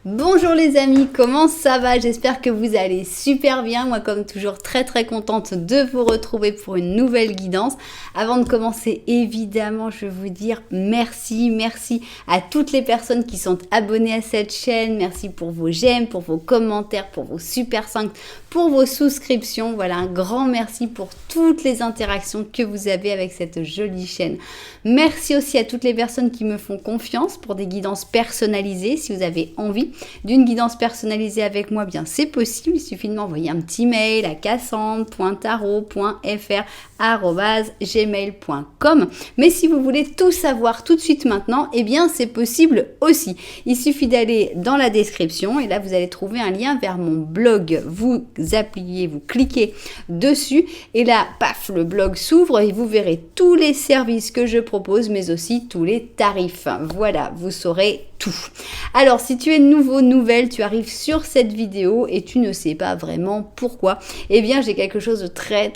Bonjour les amis, comment ça va? J'espère que vous allez super bien. Moi comme toujours très contente de vous retrouver pour une nouvelle guidance. Avant de commencer, évidemment, je vais vous dire merci à toutes les personnes qui sont abonnées à cette chaîne. Merci pour vos j'aime, pour vos commentaires, pour vos super 5, pour vos souscriptions. Voilà, un grand merci pour toutes les interactions que vous avez avec cette jolie chaîne. Merci aussi à toutes les personnes qui me font confiance pour des guidances personnalisées. Si vous avez envie d'une guidance personnalisée avec moi, bien c'est possible. Il suffit de m'envoyer un petit mail à cassandre.tarot.fr@gmail.com. Mais si vous voulez tout savoir tout de suite maintenant, eh bien c'est possible aussi. Il suffit d'aller dans la description et là vous allez trouver un lien vers mon blog. Vous appuyez, vous cliquez dessus et là, paf, le blog s'ouvre et vous verrez tous les services que je propose, mais aussi tous les tarifs. Voilà, vous saurez tout. Alors, si tu es nouvelle, tu arrives sur cette vidéo et tu ne sais pas vraiment pourquoi, eh bien, j'ai quelque chose de très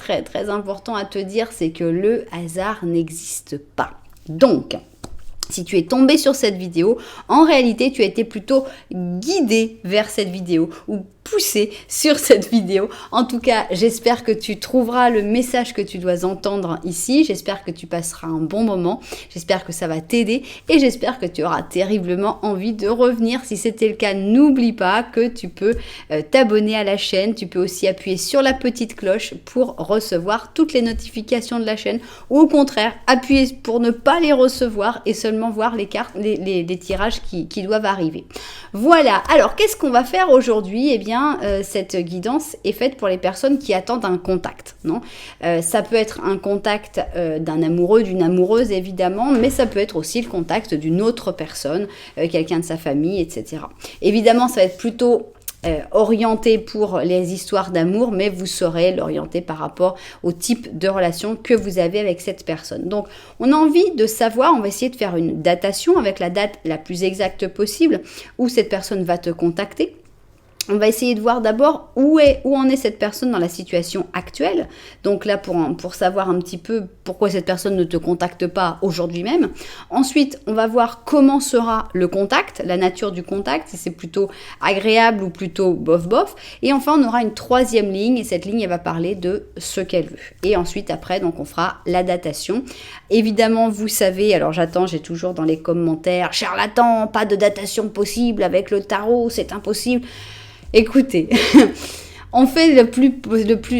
important à te dire, c'est que le hasard n'existe pas. Donc, si tu es tombé sur cette vidéo, en réalité, tu as été plutôt guidé vers cette vidéo ou poussé sur cette vidéo. En tout cas, j'espère que tu trouveras le message que tu dois entendre ici. J'espère que tu passeras un bon moment. J'espère que ça va t'aider et j'espère que tu auras terriblement envie de revenir. Si c'était le cas, n'oublie pas que tu peux t'abonner à la chaîne. Tu peux aussi appuyer sur la petite cloche pour recevoir toutes les notifications de la chaîne ou au contraire, appuyer pour ne pas les recevoir et seulement voir les cartes, les tirages qui doivent arriver. Voilà. Alors, qu'est-ce qu'on va faire aujourd'hui? Eh bien, cette guidance est faite pour les personnes qui attendent un contact. Non, ça peut être un contact d'un amoureux, d'une amoureuse évidemment, mais ça peut être aussi le contact d'une autre personne, quelqu'un de sa famille, etc. Évidemment, ça va être plutôt orienté pour les histoires d'amour, mais vous saurez l'orienter par rapport au type de relation que vous avez avec cette personne. Donc, on a envie de savoir, on va essayer de faire une datation avec la date la plus exacte possible où cette personne va te contacter. On va essayer de voir d'abord où en est cette personne dans la situation actuelle. Donc là, pour savoir un petit peu pourquoi cette personne ne te contacte pas aujourd'hui même. Ensuite, on va voir comment sera le contact, la nature du contact, si c'est plutôt agréable ou plutôt bof. Et enfin, on aura une troisième ligne et cette ligne, elle va parler de ce qu'elle veut. Et ensuite, après, donc on fera la datation. Évidemment, vous savez, alors j'ai toujours dans les commentaires, charlatan, pas de datation possible avec le tarot, c'est impossible. Écoutez, on fait le plus,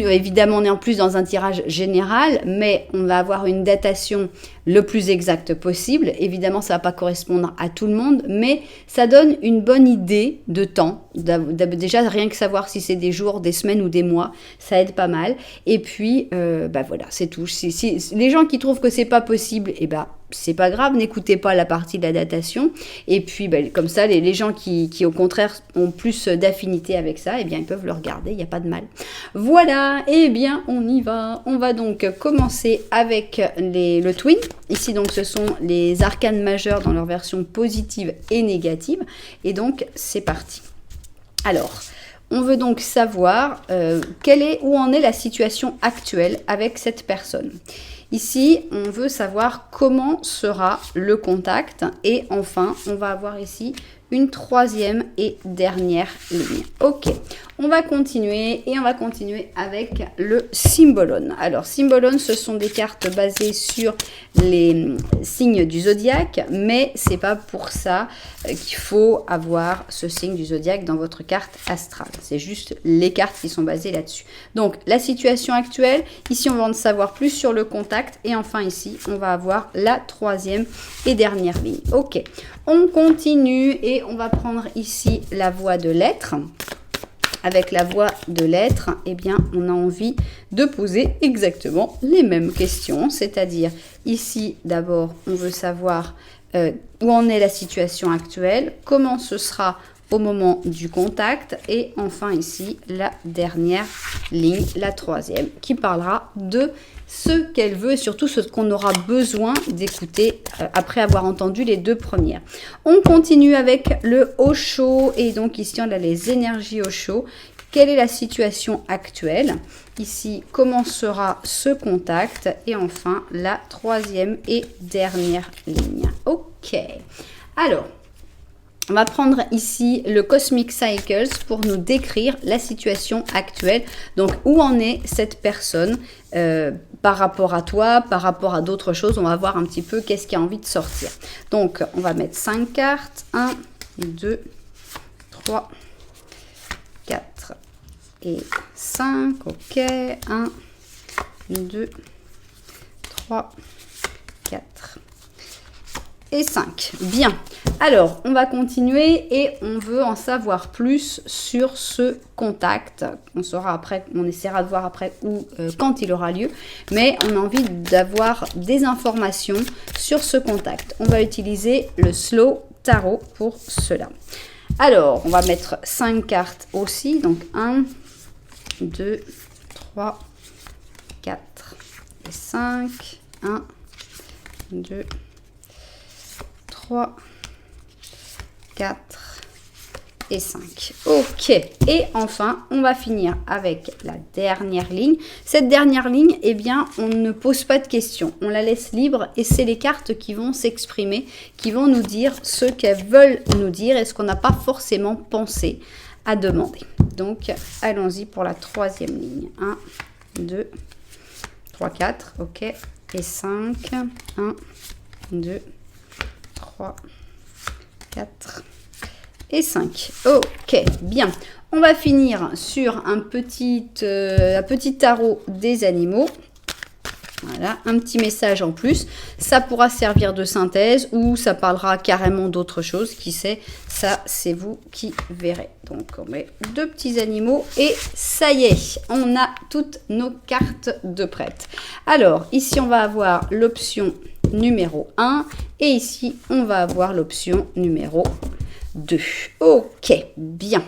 évidemment on est en plus dans un tirage général, mais on va avoir une datation le plus exacte possible. Évidemment, ça ne va pas correspondre à tout le monde, mais ça donne une bonne idée de temps. Déjà, rien que savoir si c'est des jours, des semaines ou des mois, ça aide pas mal. Et puis, voilà, c'est tout. Si les gens qui trouvent que c'est pas possible, c'est pas grave, n'écoutez pas la partie de la datation. Et puis, comme ça, les gens qui, au contraire, ont plus d'affinité avec ça, ils peuvent le regarder, il n'y a pas de mal. Voilà, on y va. On va donc commencer avec le twin. Ici, donc, ce sont les arcanes majeures dans leur version positive et négative. Et donc, c'est parti. Alors, on veut donc savoir où en est la situation actuelle avec cette personne. Ici, on veut savoir comment sera le contact. Et enfin, on va avoir ici une troisième et dernière ligne. Ok, on va continuer avec le Symbolone. Alors, Symbolone, ce sont des cartes basées sur les signes du zodiaque, mais c'est pas pour ça qu'il faut avoir ce signe du zodiaque dans votre carte astrale. C'est juste les cartes qui sont basées là-dessus. Donc, la situation actuelle, ici, on va en savoir plus sur le contact. Et enfin, ici, on va avoir la troisième et dernière ligne. Ok, on continue et on va prendre ici la voie de l'être. Avec la voie de l'être, on a envie de poser exactement les mêmes questions. C'est-à-dire, ici, d'abord, on veut savoir où en est la situation actuelle, comment ce sera au moment du contact. Et enfin, ici, la dernière ligne, la troisième, qui parlera de ce qu'elle veut et surtout ce qu'on aura besoin d'écouter après avoir entendu les deux premières. On continue avec le Osho et donc ici on a les énergies Osho. Quelle est la situation actuelle? Ici, comment sera ce contact? Et enfin, la troisième et dernière ligne. Ok. Alors, On va prendre ici le Cosmic Cycles pour nous décrire la situation actuelle. Donc, où en est cette personne par rapport à toi, par rapport à d'autres choses. On va voir un petit peu qu'est-ce qui a envie de sortir. Donc, on va mettre 5 cartes. 1, 2, 3, 4 et 5. Ok. 1, 2, 3, 4 et 5. Bien. Alors, on va continuer et on veut en savoir plus sur ce contact. On saura après, on essaiera de voir après où, quand il aura lieu. Mais on a envie d'avoir des informations sur ce contact. On va utiliser le Slow Tarot pour cela. Alors, on va mettre 5 cartes aussi. Donc, 1, 2, 3, 4 et 5. 1, 2, 3, 4 et 5. Ok. Et enfin, on va finir avec la dernière ligne. Cette dernière ligne, eh bien, on ne pose pas de questions. On la laisse libre et c'est les cartes qui vont s'exprimer, qui vont nous dire ce qu'elles veulent nous dire et ce qu'on n'a pas forcément pensé à demander. Donc, allons-y pour la troisième ligne. 1, 2, 3, 4. Ok. Et 5. 1, 2, 3, 4 et 5. Ok, bien. On va finir sur un petit tarot des animaux. Voilà, un petit message en plus. Ça pourra servir de synthèse ou ça parlera carrément d'autre chose. Qui sait, ça c'est vous qui verrez. Donc on met 2 petits animaux et ça y est, on a toutes nos cartes de prêtes. Alors ici on va avoir l'option numéro 1 et ici on va avoir l'option numéro 2. Ok, bien.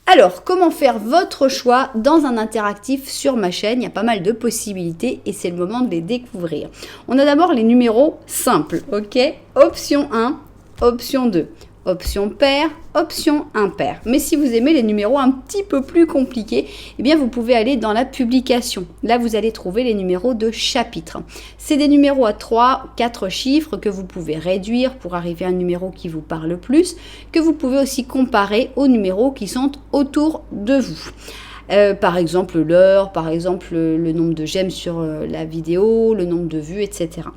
Alors, comment faire votre choix dans un interactif sur ma chaîne? Il y a pas mal de possibilités et c'est le moment de les découvrir. On a d'abord les numéros simples, ok? Option 1, option 2. Option pair, option impair. Mais si vous aimez les numéros un petit peu plus compliqués, eh bien vous pouvez aller dans la publication. Là, vous allez trouver les numéros de chapitre. C'est des numéros à 3, 4 chiffres que vous pouvez réduire pour arriver à un numéro qui vous parle plus, que vous pouvez aussi comparer aux numéros qui sont autour de vous. Par exemple l'heure, par exemple le nombre de j'aime sur la vidéo, le nombre de vues, etc.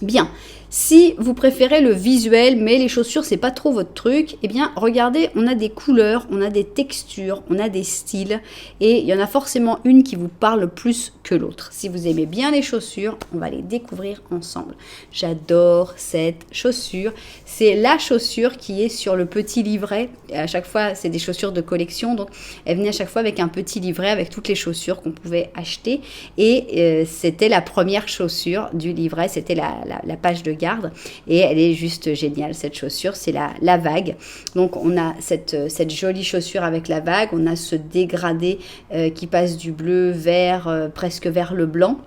Bien, si vous préférez le visuel, mais les chaussures, c'est pas trop votre truc, eh bien, regardez, on a des couleurs, on a des textures, on a des styles, et il y en a forcément une qui vous parle plus que l'autre. Si vous aimez bien les chaussures, on va les découvrir ensemble. J'adore cette chaussure. C'est la chaussure qui est sur le petit livret. Et à chaque fois, c'est des chaussures de collection, donc elle venait à chaque fois avec un petit livret avec toutes les chaussures qu'on pouvait acheter. Et c'était la première chaussure du livret, c'était la page de garde et elle est juste géniale cette chaussure, c'est la vague. Donc on a cette jolie chaussure avec la vague, on a ce dégradé qui passe du bleu vers presque vers le blanc.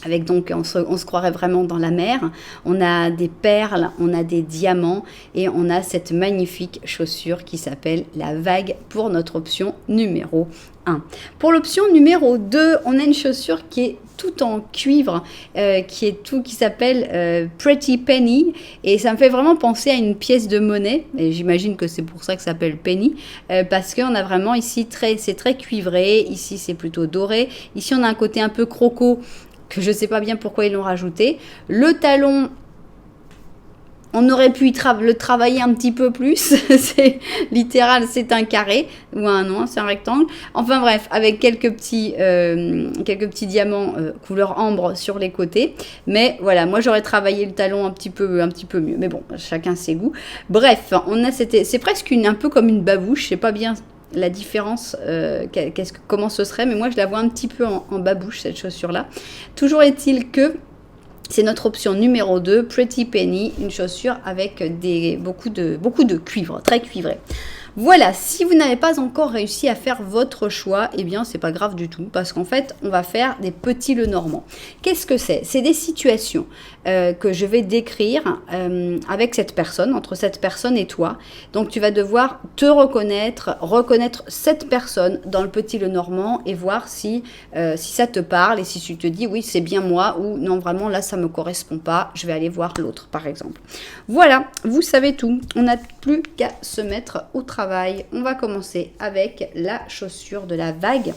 Avec donc, on se croirait vraiment dans la mer. On a des perles, on a des diamants et on a cette magnifique chaussure qui s'appelle la vague pour notre option numéro 1. Pour l'option numéro 2, on a une chaussure qui est tout en cuivre, qui s'appelle Pretty Penny et ça me fait vraiment penser à une pièce de monnaie et j'imagine que c'est pour ça que ça s'appelle Penny parce qu'on a vraiment ici c'est très cuivré, ici c'est plutôt doré, ici on a un côté un peu croco que je ne sais pas bien pourquoi ils l'ont rajouté. Le talon, on aurait pu le travailler un petit peu plus. C'est littéral, c'est un carré ou non, c'est un rectangle. Enfin bref, avec quelques petits diamants couleur ambre sur les côtés. Mais voilà, moi j'aurais travaillé le talon un petit peu mieux. Mais bon, chacun ses goûts. Bref, c'est presque un peu comme une babouche. Je sais pas bien la différence, comment ce serait, mais moi je la vois un petit peu en babouche cette chaussure là. Toujours est-il que c'est notre option numéro 2, Pretty Penny, une chaussure avec beaucoup de cuivre, très cuivré. Voilà, si vous n'avez pas encore réussi à faire votre choix, eh bien c'est pas grave du tout, parce qu'en fait on va faire des petits Lenormand. Qu'est-ce que c'est? C'est des situations que je vais décrire avec cette personne, entre cette personne et toi. Donc tu vas devoir te reconnaître cette personne dans le petit Lenormand et voir si ça te parle et si tu te dis oui c'est bien moi ou non vraiment là ça me correspond pas, je vais aller voir l'autre par exemple. Voilà, vous savez tout, on n'a plus qu'à se mettre au travail. On va commencer avec la chaussure de la vague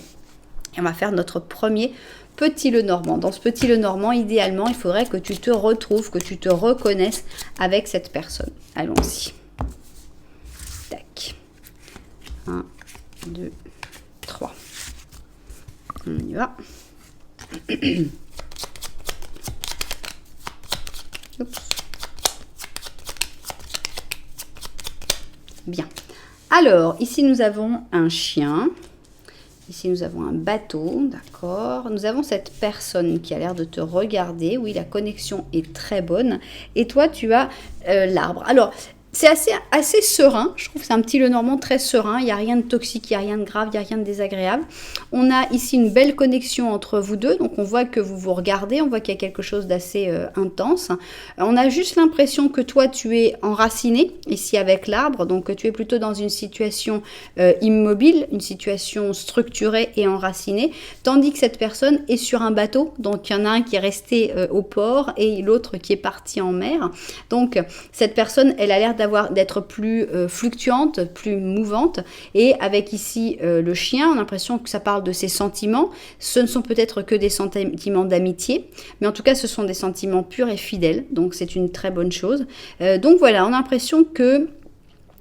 et on va faire notre premier petit Lenormand. Dans ce petit Lenormand, idéalement, il faudrait que tu te retrouves, que tu te reconnaisses avec cette personne. Allons-y. Tac. 1, 2, 3. On y va. Oups. Bien. Alors, ici, nous avons un chien. Ici, nous avons un bateau, d'accord. Nous avons cette personne qui a l'air de te regarder. Oui, la connexion est très bonne. Et toi, tu as l'arbre. Alors, c'est assez serein. Je trouve que c'est un petit Lenormand très serein. Il n'y a rien de toxique, il n'y a rien de grave, il n'y a rien de désagréable. On a ici une belle connexion entre vous deux. Donc, on voit que vous vous regardez. On voit qu'il y a quelque chose d'assez intense. On a juste l'impression que toi, tu es enraciné ici avec l'arbre. Donc, tu es plutôt dans une situation immobile, une situation structurée et enracinée. Tandis que cette personne est sur un bateau. Donc, il y en a un qui est resté au port et l'autre qui est parti en mer. Donc, cette personne, elle a l'air d'être plus fluctuante, plus mouvante. Et avec ici le chien, on a l'impression que ça parle de ses sentiments. Ce ne sont peut-être que des sentiments d'amitié, mais en tout cas, ce sont des sentiments purs et fidèles. Donc, c'est une très bonne chose. Donc, voilà, on a l'impression que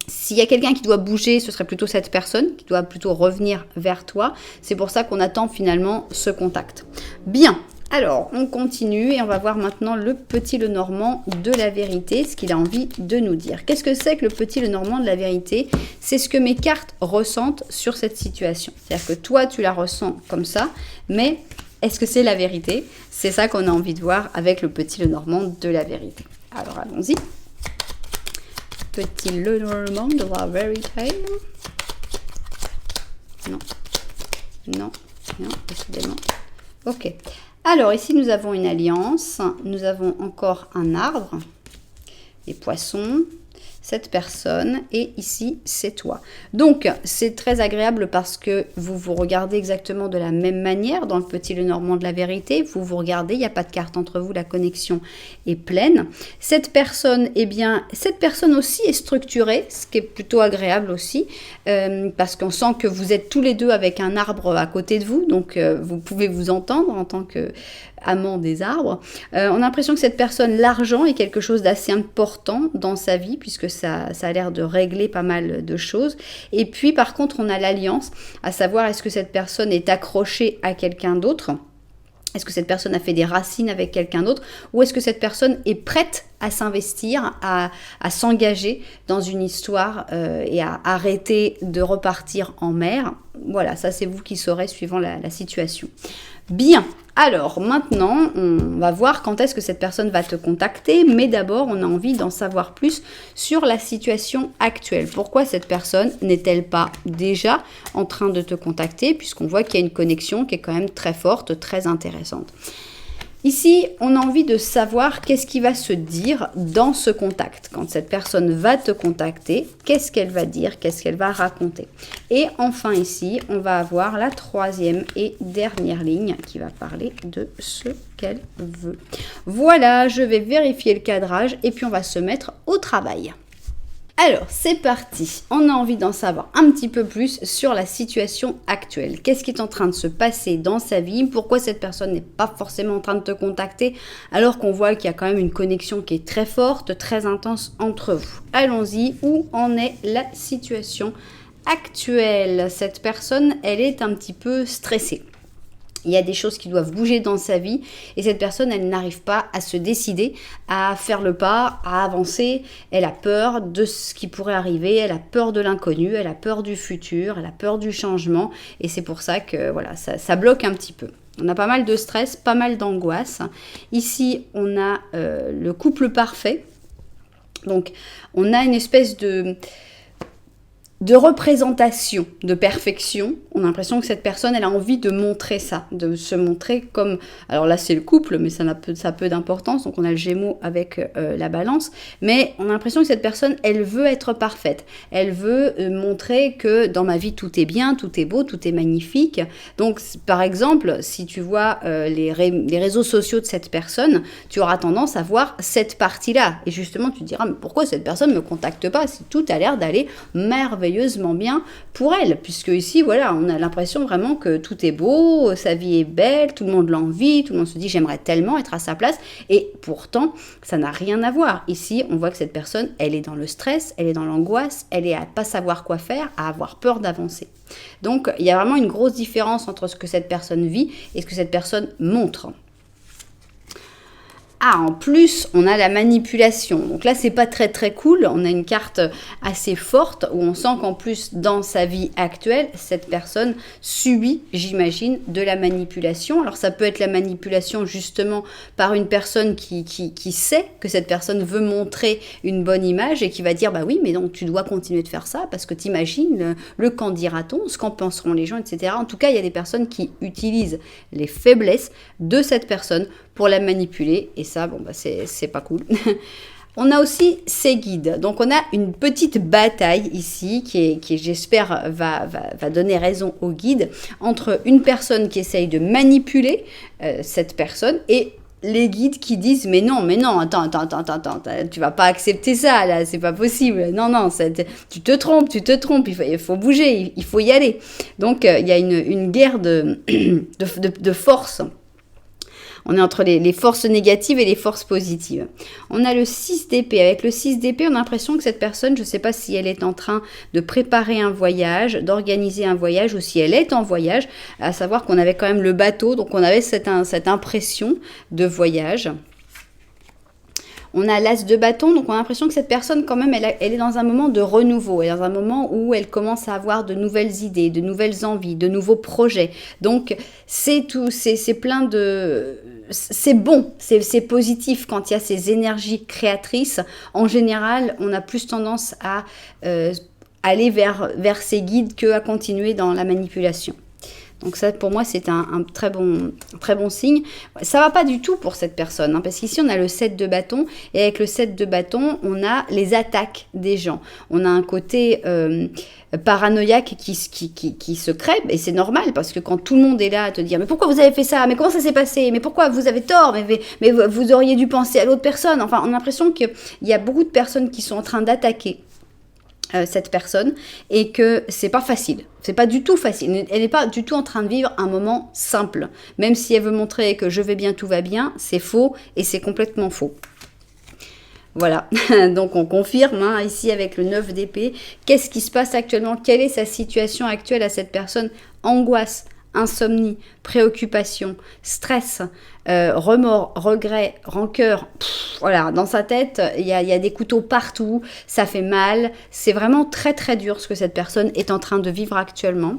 s'il y a quelqu'un qui doit bouger, ce serait plutôt cette personne qui doit plutôt revenir vers toi. C'est pour ça qu'on attend finalement ce contact. Bien. Alors, on continue et on va voir maintenant le petit Lenormand de la vérité, ce qu'il a envie de nous dire. Qu'est-ce que c'est que le petit Lenormand de la vérité? C'est ce que mes cartes ressentent sur cette situation. C'est-à-dire que toi, tu la ressens comme ça, mais est-ce que c'est la vérité? C'est ça qu'on a envie de voir avec le petit Lenormand de la vérité. Alors, allons-y. Petit Lenormand de la vérité. Non. Non. Non, décidément. Ok. Alors, ici, nous avons une alliance. Nous avons encore un arbre. Les poissons. Cette personne. Et ici, c'est toi. Donc, c'est très agréable parce que vous vous regardez exactement de la même manière dans le petit Lenormand de la vérité. Vous vous regardez, il n'y a pas de carte entre vous. La connexion est pleine. Cette personne, eh bien, cette personne aussi est structurée, ce qui est plutôt agréable aussi. Parce qu'on sent que vous êtes tous les deux avec un arbre à côté de vous. Donc, vous pouvez vous entendre en tant que amant des arbres. On a l'impression que cette personne, l'argent est quelque chose d'assez important dans sa vie, puisque ça a l'air de régler pas mal de choses. Et puis, par contre, on a l'alliance, à savoir est-ce que cette personne est accrochée à quelqu'un d'autre? Est-ce que cette personne a fait des racines avec quelqu'un d'autre? Ou est-ce que cette personne est prête à s'investir, à s'engager dans une histoire et à arrêter de repartir en mer? Voilà, ça c'est vous qui saurez suivant la situation. Bien, alors maintenant, on va voir quand est-ce que cette personne va te contacter, mais d'abord, on a envie d'en savoir plus sur la situation actuelle. Pourquoi cette personne n'est-elle pas déjà en train de te contacter, puisqu'on voit qu'il y a une connexion qui est quand même très forte, très intéressante. Ici, on a envie de savoir qu'est-ce qui va se dire dans ce contact. Quand cette personne va te contacter, qu'est-ce qu'elle va dire, qu'est-ce qu'elle va raconter. Et enfin ici, on va avoir la troisième et dernière ligne qui va parler de ce qu'elle veut. Voilà, je vais vérifier le cadrage et puis on va se mettre au travail. Alors, c'est parti. On a envie d'en savoir un petit peu plus sur la situation actuelle. Qu'est-ce qui est en train de se passer dans sa vie? Pourquoi cette personne n'est pas forcément en train de te contacter alors qu'on voit qu'il y a quand même une connexion qui est très forte, très intense entre vous? Allons-y. Où en est la situation actuelle? Cette personne, elle est un petit peu stressée. Il y a des choses qui doivent bouger dans sa vie et cette personne, elle n'arrive pas à se décider, à faire le pas, à avancer. Elle a peur de ce qui pourrait arriver, elle a peur de l'inconnu, elle a peur du futur, elle a peur du changement et c'est pour ça que voilà, ça bloque un petit peu. On a pas mal de stress, pas mal d'angoisse. Ici, on a le couple parfait. Donc, on a une espèce de de représentation, de perfection. On a l'impression que cette personne, elle a envie de montrer ça, de se montrer comme... Alors là, c'est le couple, mais ça a peu d'importance. Donc on a le Gémeaux avec la Balance. Mais on a l'impression que cette personne, elle veut être parfaite. Elle veut montrer que dans ma vie, tout est bien, tout est beau, tout est magnifique. Donc, par exemple, si tu vois les réseaux sociaux de cette personne, tu auras tendance à voir cette partie-là. Et justement, tu te diras, mais pourquoi cette personne ne me contacte pas si tout a l'air d'aller merveilleusement bien pour elle, puisque ici, voilà, on a l'impression vraiment que tout est beau, sa vie est belle, tout le monde l'envie, tout le monde se dit j'aimerais tellement être à sa place, et pourtant, ça n'a rien à voir. Ici, on voit que cette personne, elle est dans le stress, elle est dans l'angoisse, elle est à pas savoir quoi faire, à avoir peur d'avancer. Donc, il y a vraiment une grosse différence entre ce que cette personne vit et ce que cette personne montre. Ah, en plus, on a la manipulation. Donc là, c'est pas très très cool. On a une carte assez forte où on sent qu'en plus, dans sa vie actuelle, cette personne subit, j'imagine, de la manipulation. Alors ça peut être la manipulation justement par une personne qui sait que cette personne veut montrer une bonne image et qui va dire, bah oui, mais non, tu dois continuer de faire ça parce que t'imagines le qu'en dira-t-on, ce qu'en penseront les gens, etc. En tout cas, il y a des personnes qui utilisent les faiblesses de cette personne pour la manipuler, et ça, bon, bah, c'est pas cool. On a aussi ses guides. Donc, on a une petite bataille ici qui j'espère, va donner raison aux guides entre une personne qui essaye de manipuler cette personne et les guides qui disent mais non, attends, tu vas pas accepter ça, là, c'est pas possible. Non, tu te trompes, il faut bouger, il faut y aller. Donc, il y a une guerre de force. On est entre les forces négatives et les forces positives. On a le 6 d'épée. Avec le 6 d'épée, on a l'impression que cette personne, je ne sais pas si elle est en train de préparer un voyage, d'organiser un voyage, ou si elle est en voyage, à savoir qu'on avait quand même le bateau, donc on avait cette impression de voyage. On a l'as de bâton, donc on a l'impression que cette personne, quand même, elle est dans un moment de renouveau, elle est dans un moment où elle commence à avoir de nouvelles idées, de nouvelles envies, de nouveaux projets. Donc, c'est plein de... C'est bon, c'est positif quand il y a ces énergies créatrices. En général, on a plus tendance à aller vers ces guides qu'à continuer dans la manipulation. Donc ça, pour moi, c'est un très bon signe. Ça va pas du tout pour cette personne, hein, parce qu'ici, on a le 7 de bâton, et avec le 7 de bâton, on a les attaques des gens. On a un côté paranoïaque qui se crée, et c'est normal, parce que quand tout le monde est là à te dire « Mais pourquoi vous avez fait ça? Mais comment ça s'est passé? Mais pourquoi vous avez tort? Mais vous auriez dû penser à l'autre personne. » Enfin, on a l'impression qu'il y a beaucoup de personnes qui sont en train d'attaquer cette personne, et que c'est pas facile, c'est pas du tout facile, elle n'est pas du tout en train de vivre un moment simple, même si elle veut montrer que je vais bien, tout va bien, c'est faux, et c'est complètement faux. Voilà, donc on confirme hein, ici avec le 9 d'épée, qu'est-ce qui se passe actuellement, quelle est sa situation actuelle à cette personne? Angoisse, insomnie, préoccupation, stress, remords, regrets, rancœur. Voilà, dans sa tête, il y a des couteaux partout, ça fait mal. C'est vraiment très très dur ce que cette personne est en train de vivre actuellement.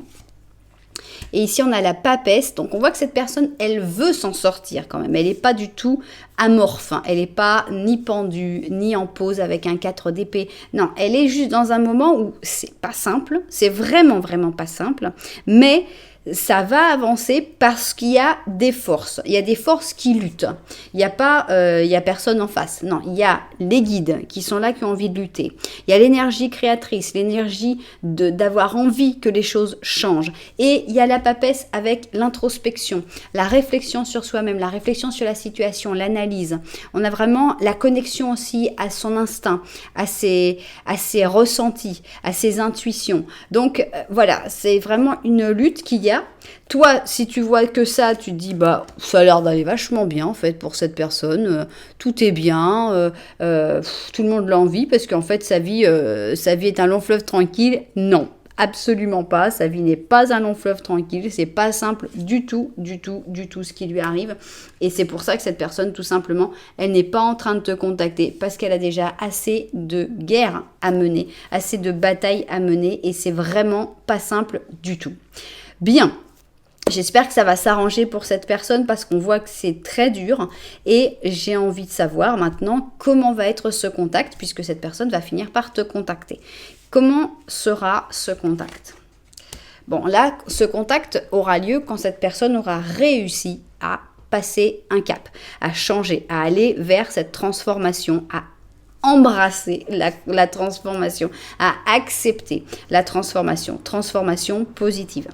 Et ici, on a la papesse. Donc, on voit que cette personne, elle veut s'en sortir quand même. Elle n'est pas du tout amorphe. Hein. Elle n'est pas ni pendue, ni en pause avec un 4 d'épée. Non, elle est juste dans un moment où c'est pas simple. C'est vraiment, vraiment pas simple. Mais ça va avancer parce qu'il y a des forces. Il y a des forces qui luttent. Il n'y a pas, il y a personne en face. Non, il y a les guides qui sont là, qui ont envie de lutter. Il y a l'énergie créatrice, l'énergie d'avoir envie que les choses changent. Et il y a la papesse avec l'introspection, la réflexion sur soi-même, la réflexion sur la situation, l'analyse. On a vraiment la connexion aussi à son instinct, à ses ressentis, à ses intuitions. Donc voilà, c'est vraiment une lutte qu'il y a. Toi, si tu vois que ça, tu te dis, bah, ça a l'air d'aller vachement bien, en fait, pour cette personne. Tout est bien, tout le monde l'envie, parce qu'en fait, sa vie est un long fleuve tranquille. Non, absolument pas. Sa vie n'est pas un long fleuve tranquille. C'est pas simple du tout ce qui lui arrive. Et c'est pour ça que cette personne, tout simplement, elle n'est pas en train de te contacter, parce qu'elle a déjà assez de guerre à mener, assez de batailles à mener, et c'est vraiment pas simple du tout. Bien, j'espère que ça va s'arranger pour cette personne parce qu'on voit que c'est très dur et j'ai envie de savoir maintenant comment va être ce contact puisque cette personne va finir par te contacter. Comment sera ce contact? Bon, là, ce contact aura lieu quand cette personne aura réussi à passer un cap, à changer, à aller vers cette transformation, à embrasser la transformation, à accepter la transformation positive.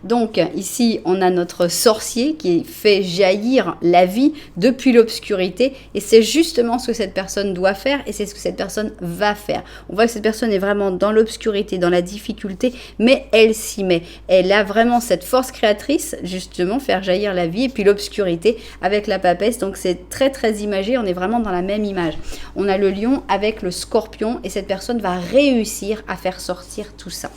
Donc ici, on a notre sorcier qui fait jaillir la vie depuis l'obscurité et c'est justement ce que cette personne doit faire et c'est ce que cette personne va faire. On voit que cette personne est vraiment dans l'obscurité, dans la difficulté, mais elle s'y met. Elle a vraiment cette force créatrice, justement, faire jaillir la vie et puis l'obscurité avec la papesse. Donc c'est très très imagé, on est vraiment dans la même image. On a le lion avec le scorpion et cette personne va réussir à faire sortir tout ça.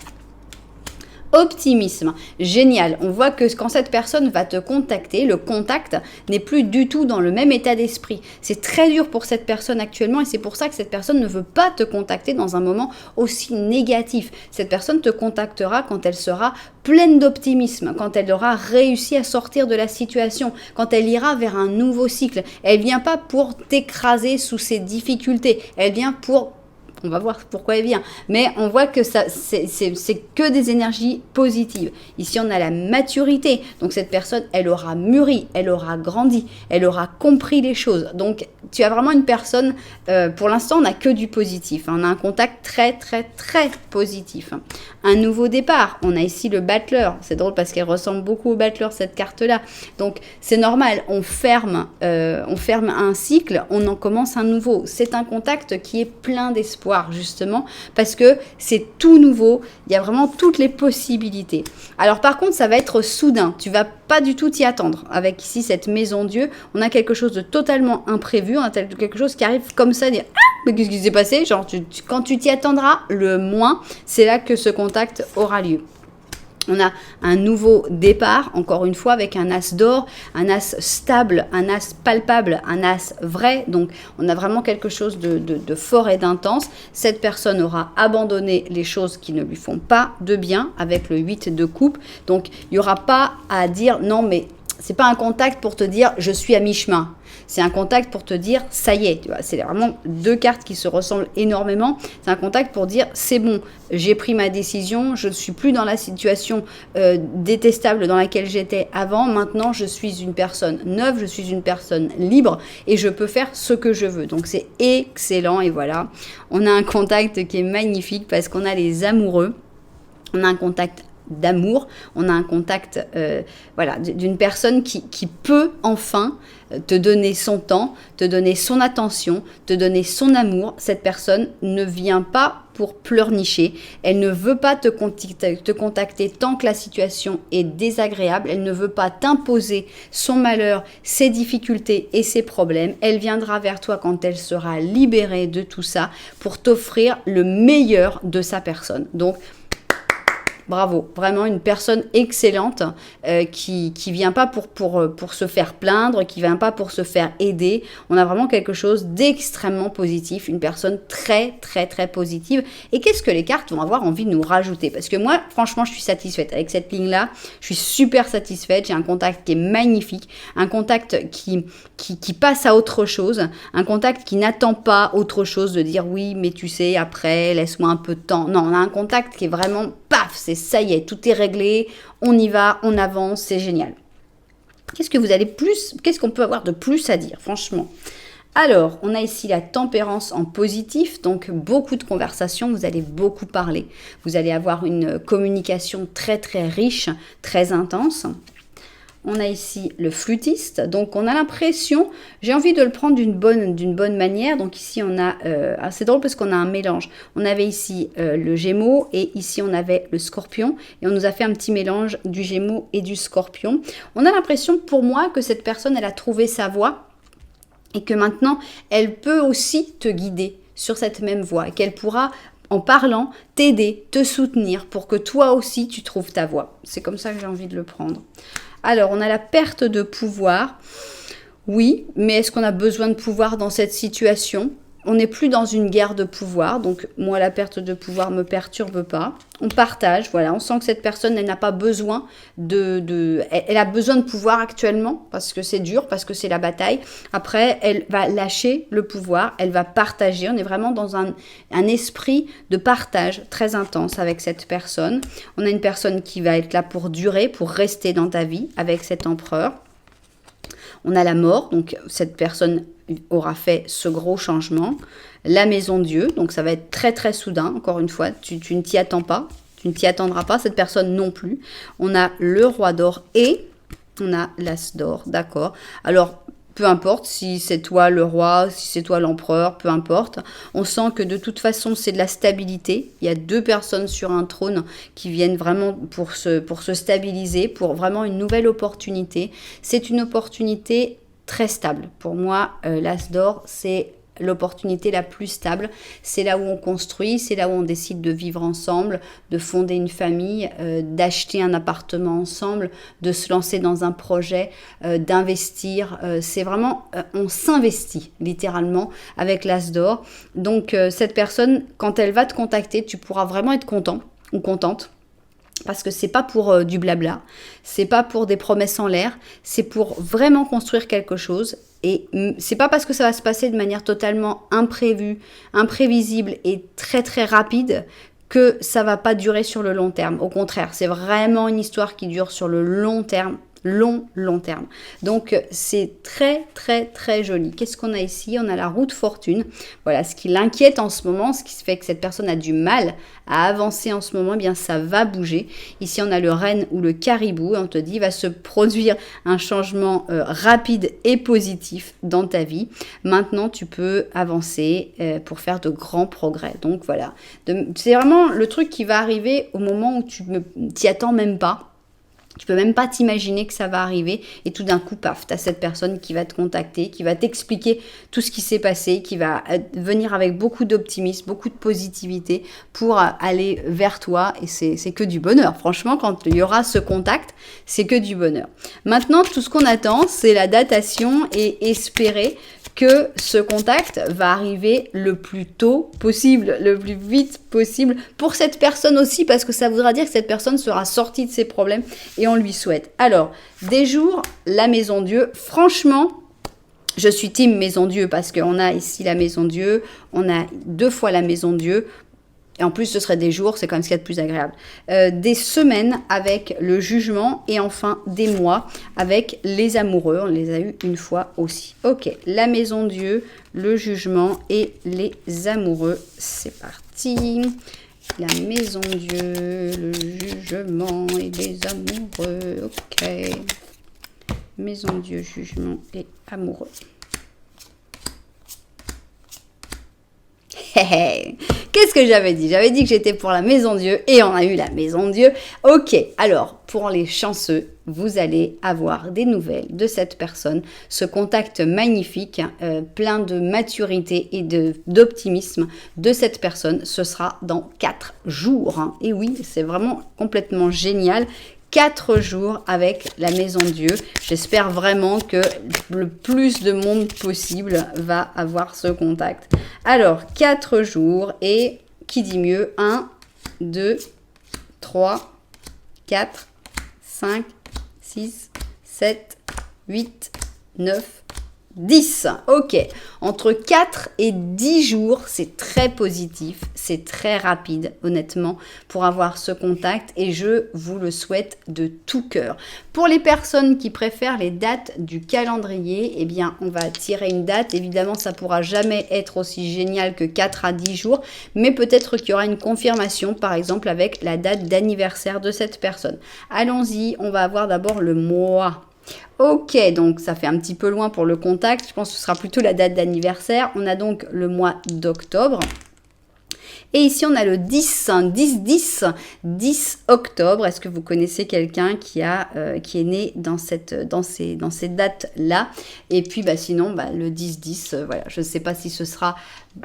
Optimisme, génial. On voit que quand cette personne va te contacter, le contact n'est plus du tout dans le même état d'esprit. C'est très dur pour cette personne actuellement et c'est pour ça que cette personne ne veut pas te contacter dans un moment aussi négatif. Cette personne te contactera quand elle sera pleine d'optimisme, quand elle aura réussi à sortir de la situation, quand elle ira vers un nouveau cycle. Elle vient pas pour t'écraser sous ses difficultés, elle vient pour... On va voir pourquoi elle vient. Mais on voit que ça, c'est que des énergies positives. Ici, on a la maturité. Donc, cette personne, elle aura mûri, elle aura grandi, elle aura compris les choses. Donc, tu as vraiment une personne, pour l'instant, on n'a que du positif. On a un contact très, très, très positif. Un nouveau départ. On a ici le battleur. C'est drôle parce qu'elle ressemble beaucoup au battleur, cette carte-là. Donc, c'est normal. On ferme un cycle, on en commence un nouveau. C'est un contact qui est plein d'espoir. Justement, parce que c'est tout nouveau, il y a vraiment toutes les possibilités. Alors par contre, ça va être soudain, tu vas pas du tout t'y attendre. Avec ici cette maison Dieu, on a quelque chose de totalement imprévu, on a quelque chose qui arrive comme ça, dire ah, mais qu'est-ce qui s'est passé? Genre, quand tu t'y attendras le moins, c'est là que ce contact aura lieu. On a un nouveau départ, encore une fois, avec un as d'or, un as stable, un as palpable, un as vrai. Donc, on a vraiment quelque chose de fort et d'intense. Cette personne aura abandonné les choses qui ne lui font pas de bien avec le 8 de coupe. Donc, il n'y aura pas à dire non, mais c'est pas un contact pour te dire je suis à mi-chemin. C'est un contact pour te dire ça y est, tu vois, c'est vraiment deux cartes qui se ressemblent énormément. C'est un contact pour dire c'est bon, j'ai pris ma décision, je ne suis plus dans la situation détestable dans laquelle j'étais avant. Maintenant, je suis une personne neuve, je suis une personne libre et je peux faire ce que je veux. Donc c'est excellent et voilà, on a un contact qui est magnifique parce qu'on a les amoureux, on a un contact d'amour, on a un contact d'une personne qui peut enfin te donner son temps, te donner son attention, te donner son amour. Cette personne ne vient pas pour pleurnicher, elle ne veut pas te contacter tant que la situation est désagréable, elle ne veut pas t'imposer son malheur, ses difficultés et ses problèmes. Elle viendra vers toi quand elle sera libérée de tout ça pour t'offrir le meilleur de sa personne. Donc, bravo, vraiment une personne excellente qui vient pas pour se faire plaindre, qui vient pas pour se faire aider. On a vraiment quelque chose d'extrêmement positif, une personne très très très positive. Et qu'est-ce que les cartes vont avoir envie de nous rajouter? Parce que moi, franchement, je suis satisfaite avec cette ligne-là. Je suis super satisfaite. J'ai un contact qui est magnifique, un contact qui passe à autre chose, un contact qui n'attend pas autre chose de dire oui, mais tu sais, après, laisse-moi un peu de temps. Non, on a un contact qui est vraiment paf, c'est ça y est, tout est réglé, on y va, on avance, c'est génial. Qu'est-ce qu'on peut avoir de plus à dire, franchement? Alors, on a ici la tempérance en positif, donc beaucoup de conversations, vous allez beaucoup parler. Vous allez avoir une communication très très riche, très intense. On a ici le flûtiste, donc on a l'impression, j'ai envie de le prendre d'une bonne manière, donc ici on a, c'est drôle parce qu'on a un mélange, on avait ici le Gémeaux et ici on avait le Scorpion et on nous a fait un petit mélange du Gémeaux et du Scorpion. On a l'impression pour moi que cette personne elle a trouvé sa voie et que maintenant elle peut aussi te guider sur cette même voie et qu'elle pourra en parlant t'aider, te soutenir pour que toi aussi tu trouves ta voie. C'est comme ça que j'ai envie de le prendre. Alors, on a la perte de pouvoir. Oui, mais est-ce qu'on a besoin de pouvoir dans cette situation? On n'est plus dans une guerre de pouvoir, donc moi la perte de pouvoir me perturbe pas. On partage, voilà, on sent que cette personne, elle n'a pas besoin elle a besoin de pouvoir actuellement, parce que c'est dur, parce que c'est la bataille. Après, elle va lâcher le pouvoir, elle va partager. On est vraiment dans un esprit de partage très intense avec cette personne. On a une personne qui va être là pour durer, pour rester dans ta vie avec cet empereur. On a la mort, donc cette personne aura fait ce gros changement. La maison Dieu, donc ça va être très très soudain, encore une fois, tu ne t'y attends pas, tu ne t'y attendras pas, cette personne non plus. On a le roi d'or et on a l'as d'or, d'accord. Alors, peu importe si c'est toi le roi, si c'est toi l'empereur, peu importe. On sent que de toute façon, c'est de la stabilité. Il y a 2 personnes sur un trône qui viennent vraiment pour se stabiliser, pour vraiment une nouvelle opportunité. C'est une opportunité très stable. Pour moi, l'as d'or, c'est l'opportunité la plus stable. C'est là où on construit, c'est là où on décide de vivre ensemble, de fonder une famille, d'acheter un appartement ensemble, de se lancer dans un projet, d'investir. C'est vraiment, on s'investit littéralement avec l'as d'or. Donc cette personne, quand elle va te contacter, tu pourras vraiment être content ou contente. Parce que c'est pas pour du blabla, c'est pas pour des promesses en l'air, c'est pour vraiment construire quelque chose. Et c'est pas parce que ça va se passer de manière totalement imprévue, imprévisible et très très rapide que ça va pas durer sur le long terme. Au contraire, c'est vraiment une histoire qui dure sur le long terme. Long terme. Donc c'est très très très joli. Qu'est-ce qu'on a ici? On a la roue de fortune. Voilà, ce qui l'inquiète en ce moment, ce qui fait que cette personne a du mal à avancer en ce moment, eh bien ça va bouger. Ici on a le renne ou le caribou et on te dit il va se produire un changement rapide et positif dans ta vie. Maintenant tu peux avancer pour faire de grands progrès. Donc voilà, c'est vraiment le truc qui va arriver au moment où tu t'y attends même pas. Tu peux même pas t'imaginer que ça va arriver et tout d'un coup, paf, tu as cette personne qui va te contacter, qui va t'expliquer tout ce qui s'est passé, qui va venir avec beaucoup d'optimisme, beaucoup de positivité pour aller vers toi et c'est que du bonheur. Franchement, quand il y aura ce contact, c'est que du bonheur. Maintenant, tout ce qu'on attend, c'est la datation et espérer que ce contact va arriver le plus tôt possible, le plus vite possible pour cette personne aussi, parce que ça voudra dire que cette personne sera sortie de ses problèmes et on lui souhaite. Alors, des jours, la maison Dieu, franchement, je suis team maison Dieu parce qu'on a ici la maison Dieu, on a 2 fois la maison Dieu. Et en plus, ce serait des jours, c'est quand même ce qu'il y a de plus agréable. Des semaines avec le jugement et enfin des mois avec les amoureux. On les a eu une fois aussi. Ok, la maison Dieu, le jugement et les amoureux. C'est parti. La maison Dieu, le jugement et les amoureux. Ok. Maison Dieu, jugement et amoureux. Qu'est-ce que j'avais dit? J'avais dit que j'étais pour la maison Dieu et on a eu la maison Dieu. Ok, alors pour les chanceux, vous allez avoir des nouvelles de cette personne, ce contact magnifique, plein de maturité et d'optimisme de cette personne. Ce sera dans 4 jours. Hein. Et oui, c'est vraiment complètement génial. 4 jours avec la maison Dieu. J'espère vraiment que le plus de monde possible va avoir ce contact. Alors, 4 jours et qui dit mieux? 1, 2, 3, 4, 5, 6, 7, 8, 9, 10. Ok, entre 4 et 10 jours, c'est très positif, c'est très rapide, honnêtement, pour avoir ce contact et je vous le souhaite de tout cœur. Pour les personnes qui préfèrent les dates du calendrier, eh bien, on va tirer une date. Évidemment, ça pourra jamais être aussi génial que 4 à 10 jours, mais peut-être qu'il y aura une confirmation, par exemple, avec la date d'anniversaire de cette personne. Allons-y, on va avoir d'abord le mois. Ok, donc ça fait un petit peu loin pour le contact. Je pense que ce sera plutôt la date d'anniversaire. On a donc le mois d'octobre. Et ici, on a le 10 octobre. Est-ce que vous connaissez quelqu'un qui est né dans ces dates-là? Et puis, sinon, le 10-10, voilà. Je ne sais pas si ce sera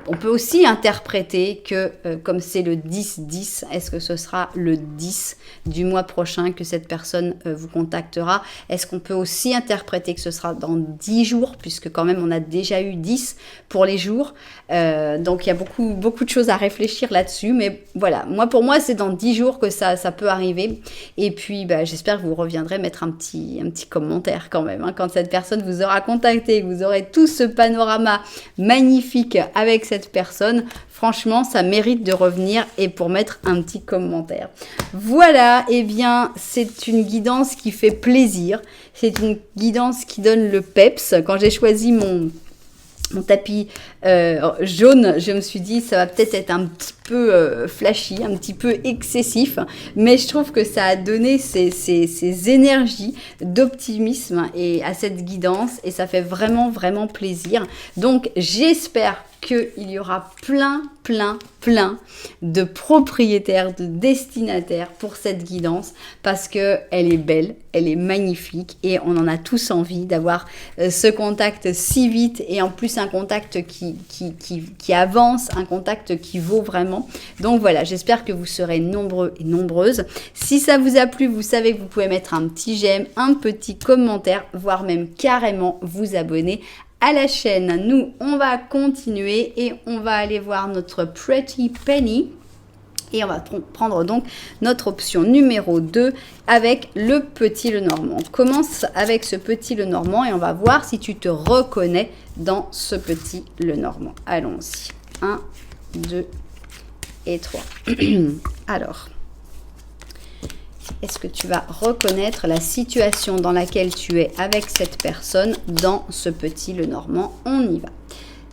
On peut aussi interpréter que, comme c'est le 10-10, est-ce que ce sera le 10 du mois prochain que cette personne vous contactera? Est-ce qu'on peut aussi interpréter que ce sera dans 10 jours, puisque quand même on a déjà eu 10 pour les jours. Donc il y a beaucoup de choses à réfléchir là-dessus. Mais voilà, pour moi, c'est dans 10 jours que ça peut arriver. Et puis, j'espère que vous reviendrez mettre un petit commentaire quand même. Hein, quand cette personne vous aura contacté, que vous aurez tout ce panorama magnifique avec cette personne, franchement ça mérite de revenir et pour mettre un petit commentaire. Voilà, et bien c'est une guidance qui fait plaisir, c'est une guidance qui donne le peps. Quand j'ai choisi mon tapis jaune, je me suis dit ça va peut-être être un petit peu flashy, un petit peu excessif, mais je trouve que ça a donné ces énergies d'optimisme et à cette guidance, et ça fait vraiment elle Donc j'espère qu'il y aura plein de propriétaires, de destinataires pour cette guidance, parce que elle est belle, elle est magnifique, et on en a tous envie d'avoir ce contact si vite, et en plus un contact qui avance, un contact qui vaut vraiment. Donc voilà, j'espère que vous serez nombreux et nombreuses. Si ça vous a plu, vous savez que vous pouvez mettre un petit j'aime, un petit commentaire, voire même carrément vous abonner à la chaîne. Nous, on va continuer et on va aller voir notre Pretty Penny. Et on va prendre donc notre option numéro 2 avec le petit Lenormand. On commence avec ce petit Lenormand et on va voir si tu te reconnais dans ce petit Lenormand. Allons-y. 1, 2 et 3. Alors, est-ce que tu vas reconnaître la situation dans laquelle tu es avec cette personne dans ce petit Lenormand? On y va.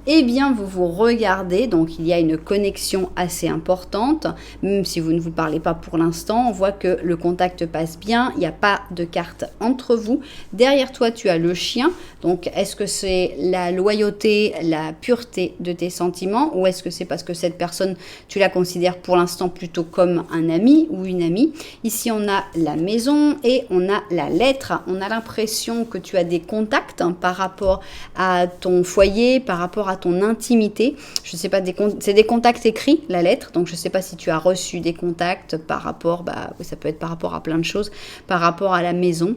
Eh bien, vous vous regardez, donc il y a une connexion assez importante, même si vous ne vous parlez pas pour l'instant, on voit que le contact passe bien, il n'y a pas de carte entre vous. Derrière toi, tu as le chien, donc est-ce que c'est la loyauté, la pureté de tes sentiments, ou est-ce que c'est parce que cette personne, tu la considères pour l'instant plutôt comme un ami ou une amie? Ici, on a la maison et on a la lettre. On a l'impression que tu as des contacts par rapport à ton foyer, par rapport à ton intimité. Je sais pas, c'est des contacts écrits, la lettre, donc je sais pas si tu as reçu des contacts par rapport, ça peut être par rapport à plein de choses, par rapport à la maison.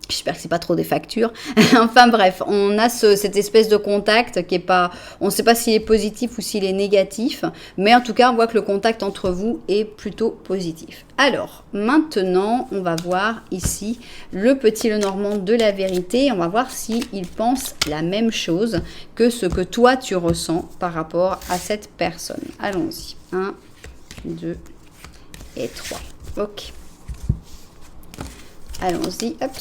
J'espère que c'est pas trop des factures. Enfin bref, on a cette espèce de contact qui est pas, on ne sait pas s'il est positif ou s'il est négatif, mais en tout cas on voit que le contact entre vous est plutôt positif. Alors maintenant on va voir ici le petit Lenormand de la vérité. On va voir s'il pense la même chose que ce que toi tu ressens par rapport à cette personne. Allons-y. 1, 2 et 3. Ok. Allons-y, hop.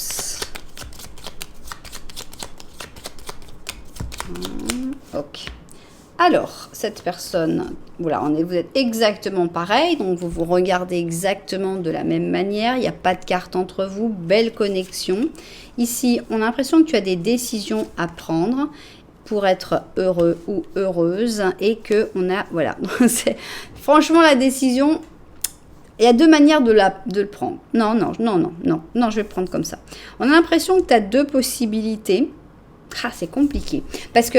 Ok. Alors, cette personne, voilà, vous êtes exactement pareil, donc vous vous regardez exactement de la même manière, il n'y a pas de carte entre vous, belle connexion. Ici, on a l'impression que tu as des décisions à prendre pour être heureux ou heureuse, et que on a, voilà, franchement la décision. Il y a deux manières de le prendre. Non, je vais le prendre comme ça. On a l'impression que tu as deux possibilités. Ah, c'est compliqué. Parce que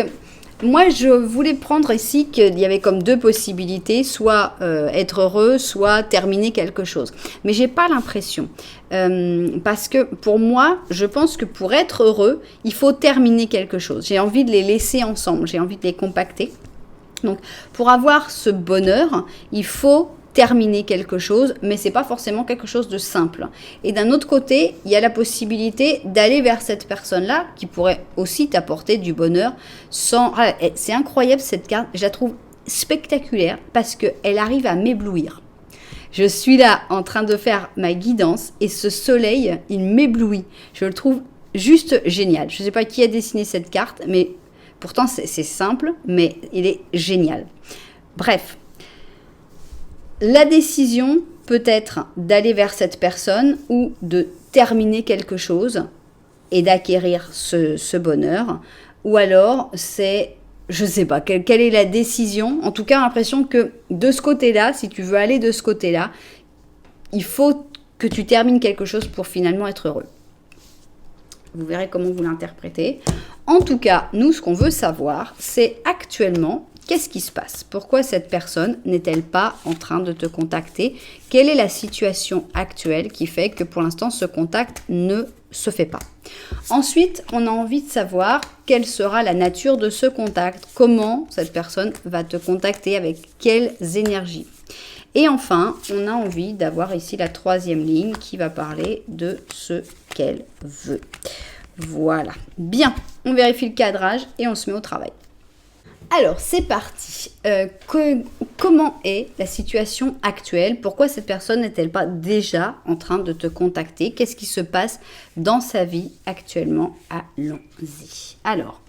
moi, je voulais prendre ici qu'il y avait comme deux possibilités, soit être heureux, soit terminer quelque chose. Mais j'ai pas l'impression. Parce que pour moi, je pense que pour être heureux, il faut terminer quelque chose. J'ai envie de les laisser ensemble, j'ai envie de les compacter. Donc, pour avoir ce bonheur, il faut terminer quelque chose, mais c'est pas forcément quelque chose de simple. Et d'un autre côté, il y a la possibilité d'aller vers cette personne-là qui pourrait aussi t'apporter du bonheur sans... Ah, c'est incroyable cette carte, je la trouve spectaculaire parce qu'elle arrive à m'éblouir. Je suis là en train de faire ma guidance et ce soleil, il m'éblouit. Je le trouve juste génial. Je ne sais pas qui a dessiné cette carte, mais pourtant c'est simple, mais il est génial. Bref. La décision peut être d'aller vers cette personne ou de terminer quelque chose et d'acquérir ce bonheur. Ou alors, c'est, je ne sais pas, quelle est la décision. En tout cas, l'impression que de ce côté-là, si tu veux aller de ce côté-là, il faut que tu termines quelque chose pour finalement être heureux. Vous verrez comment vous l'interprétez. En tout cas, nous, ce qu'on veut savoir, c'est actuellement, qu'est-ce qui se passe? Pourquoi cette personne n'est-elle pas en train de te contacter? Quelle est la situation actuelle qui fait que pour l'instant, ce contact ne se fait pas? Ensuite, on a envie de savoir quelle sera la nature de ce contact. Comment cette personne va te contacter, avec quelles énergies? Et enfin, on a envie d'avoir ici la troisième ligne qui va parler de ce qu'elle veut. Voilà. Bien, on vérifie le cadrage et on se met au travail. Alors, c'est parti. Comment est la situation actuelle? Pourquoi cette personne n'est-elle pas déjà en train de te contacter? Qu'est-ce qui se passe dans sa vie actuellement? Allons-y. Alors,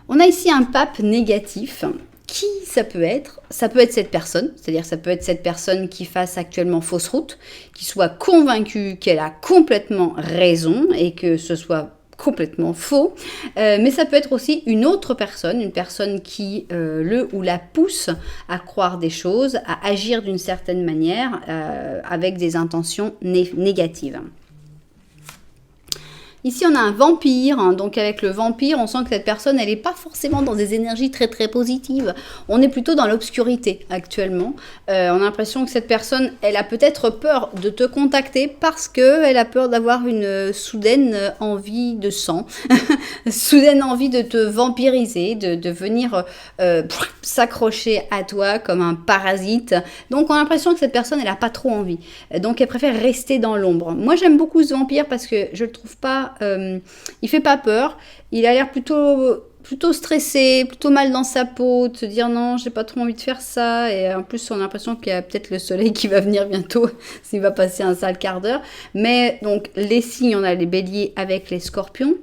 on a ici un pape négatif. Qui ça peut être? Ça peut être cette personne, c'est-à-dire ça peut être cette personne qui fasse actuellement fausse route, qui soit convaincue qu'elle a complètement raison et que ce soit complètement faux, mais ça peut être aussi une autre personne, une personne qui le ou la pousse à croire des choses, à agir d'une certaine manière avec des intentions négatives. Ici, on a un vampire, hein, donc avec le vampire, on sent que cette personne, elle n'est pas forcément dans des énergies très très positives. On est plutôt dans l'obscurité actuellement. On a l'impression que cette personne, elle a peut-être peur de te contacter parce qu'elle a peur d'avoir une soudaine envie de sang, soudaine envie de te vampiriser, de venir s'accrocher à toi comme un parasite. Donc, on a l'impression que cette personne, elle n'a pas trop envie. Donc, elle préfère rester dans l'ombre. Moi, j'aime beaucoup ce vampire parce que je le trouve pas... il fait pas peur, il a l'air plutôt stressé, plutôt mal dans sa peau, de se dire non, j'ai pas trop envie de faire ça, et en plus on a l'impression qu'il y a peut-être le soleil qui va venir bientôt, s'il va passer un sale quart d'heure. Mais donc les signes, on a les béliers avec les scorpions,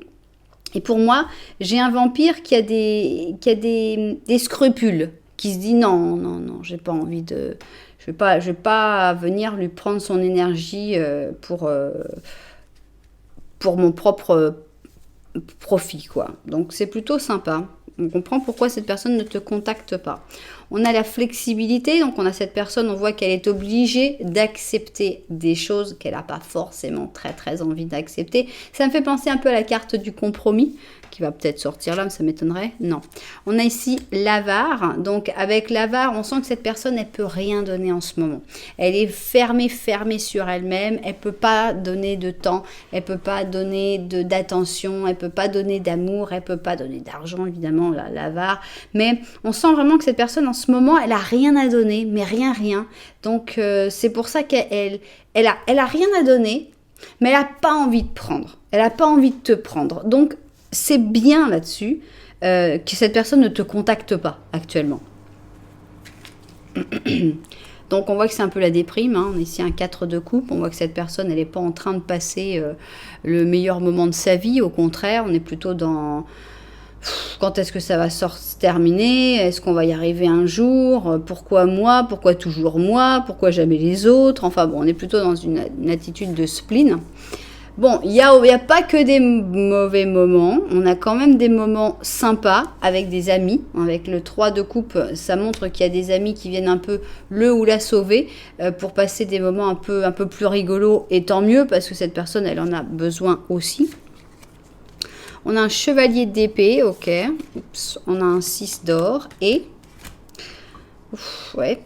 et pour moi, j'ai un vampire qui a des scrupules, qui se dit non, j'ai pas envie de... Je vais pas venir lui prendre son énergie pour mon propre profit, quoi. Donc, c'est plutôt sympa. On comprend pourquoi cette personne ne te contacte pas. On a la flexibilité, donc on a cette personne, on voit qu'elle est obligée d'accepter des choses qu'elle n'a pas forcément très très envie d'accepter. Ça me fait penser un peu à la carte du compromis, qui va peut-être sortir là, mais ça m'étonnerait. Non. On a ici l'avare. Donc avec l'avare, on sent que cette personne, elle peut rien donner en ce moment. Elle est fermée sur elle-même. Elle peut pas donner de temps. Elle peut pas donner d'attention. Elle peut pas donner d'amour. Elle peut pas donner d'argent, évidemment, l'avare. Mais on sent vraiment que cette personne, en ce moment, elle a rien à donner, mais rien. Donc c'est pour ça qu'elle a rien à donner, mais elle a pas envie de prendre. Elle a pas envie de te prendre. Donc c'est bien là-dessus que cette personne ne te contacte pas actuellement. Donc on voit que c'est un peu la déprime, hein. On a ici un 4 de coupe, on voit que cette personne, elle n'est pas en train de passer le meilleur moment de sa vie, au contraire, on est plutôt dans... Quand est-ce que ça va se terminer? Est-ce qu'on va y arriver un jour? Pourquoi moi? Pourquoi toujours moi? Pourquoi jamais les autres? Enfin bon, on est plutôt dans une attitude de spleen. Bon, il y a pas que des mauvais moments, on a quand même des moments sympas avec des amis. Avec le 3 de coupe, ça montre qu'il y a des amis qui viennent un peu le ou la sauver pour passer des moments un peu plus rigolos, et tant mieux parce que cette personne, elle en a besoin aussi. On a un chevalier d'épée, ok. Oups, on a un 6 d'or et... Ouf, ouais.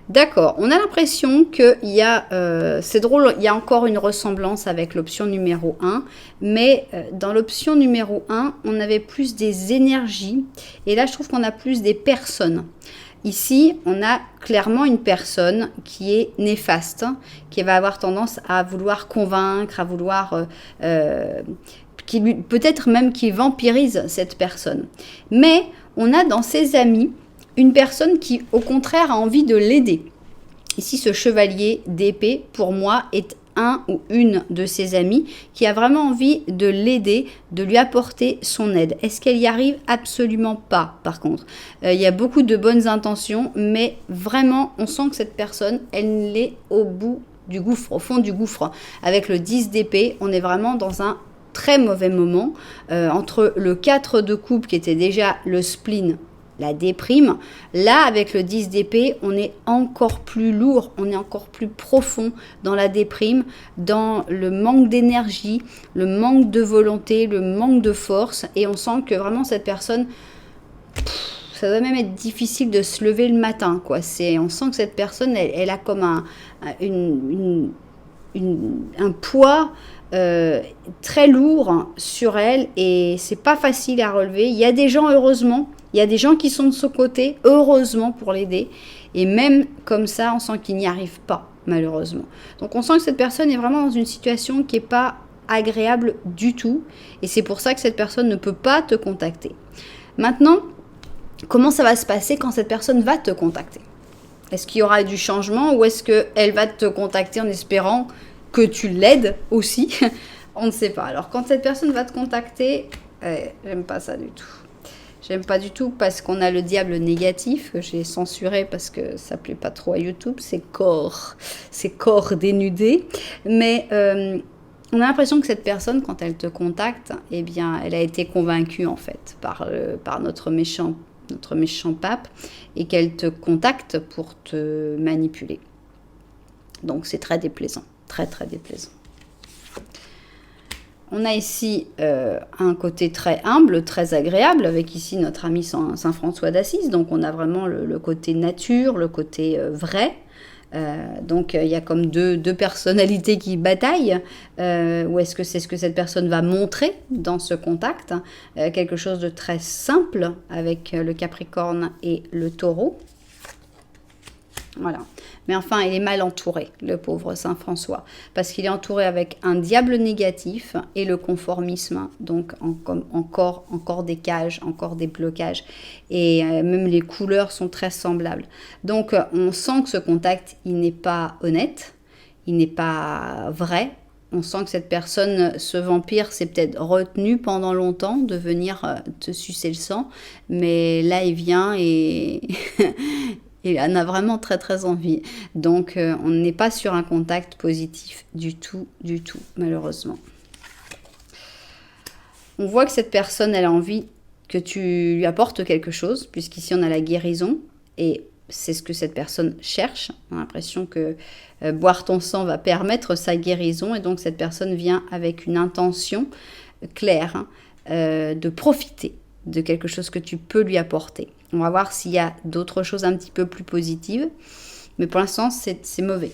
D'accord, on a l'impression qu'il y a, c'est drôle, il y a encore une ressemblance avec l'option numéro 1, mais dans l'option numéro 1, on avait plus des énergies, et là je trouve qu'on a plus des personnes. Ici, on a clairement une personne qui est néfaste, qui va avoir tendance à vouloir convaincre, à vouloir... peut-être même qui vampirise cette personne. Mais on a dans ses amis une personne qui, au contraire, a envie de l'aider. Ici, ce chevalier d'épée, pour moi, est un ou une de ses amis qui a vraiment envie de l'aider, de lui apporter son aide. Est-ce qu'elle y arrive? Absolument pas, par contre. Il y a beaucoup de bonnes intentions, mais vraiment, on sent que cette personne, elle est au bout du gouffre, au fond du gouffre. Avec le 10 d'épée, on est vraiment dans un très mauvais moment. Entre le 4 de coupe, qui était déjà le spleen, la déprime. Là, avec le 10 d'épée, on est encore plus lourd, on est encore plus profond dans la déprime, dans le manque d'énergie, le manque de volonté, le manque de force. Et on sent que vraiment cette personne, ça doit même être difficile de se lever le matin, quoi. On sent que cette personne, elle a comme un poids très lourd sur elle et c'est pas facile à relever. Il y a des gens, heureusement, il y a des gens qui sont de ce côté, heureusement, pour l'aider. Et même comme ça, on sent qu'il n'y arrive pas, malheureusement. Donc on sent que cette personne est vraiment dans une situation qui n'est pas agréable du tout. Et c'est pour ça que cette personne ne peut pas te contacter. Maintenant, comment ça va se passer quand cette personne va te contacter? Est-ce qu'il y aura du changement ou est-ce qu'elle va te contacter en espérant que tu l'aides aussi? On ne sait pas. Alors, quand cette personne va te contacter, j'aime pas ça du tout. J'aime pas du tout parce qu'on a le diable négatif que j'ai censuré parce que ça plaît pas trop à YouTube. C'est corps dénudé. Mais on a l'impression que cette personne, quand elle te contacte, eh bien, elle a été convaincue en fait par notre méchant pape et qu'elle te contacte pour te manipuler. Donc c'est très déplaisant, très très déplaisant. On a ici un côté très humble, très agréable, avec ici notre ami Saint François d'Assise. Donc on a vraiment le côté nature, le côté vrai. Donc il y a comme deux personnalités qui bataillent. Ou est-ce que c'est ce que cette personne va montrer dans ce contact? Quelque chose de très simple avec le Capricorne et le Taureau. Voilà. Mais enfin, il est mal entouré, le pauvre Saint François, parce qu'il est entouré avec un diable négatif et le conformisme, donc encore des cages, encore des blocages, et même les couleurs sont très semblables. Donc, on sent que ce contact, il n'est pas honnête, il n'est pas vrai. On sent que cette personne, ce vampire, s'est peut-être retenu pendant longtemps de venir te sucer le sang, mais là, il vient et... Il en a vraiment très très envie. Donc on n'est pas sur un contact positif du tout, malheureusement. On voit que cette personne, elle a envie que tu lui apportes quelque chose, puisqu'ici on a la guérison, et c'est ce que cette personne cherche. On a l'impression que boire ton sang va permettre sa guérison, et donc cette personne vient avec une intention claire de profiter de quelque chose que tu peux lui apporter. On va voir s'il y a d'autres choses un petit peu plus positives. Mais pour l'instant, c'est mauvais.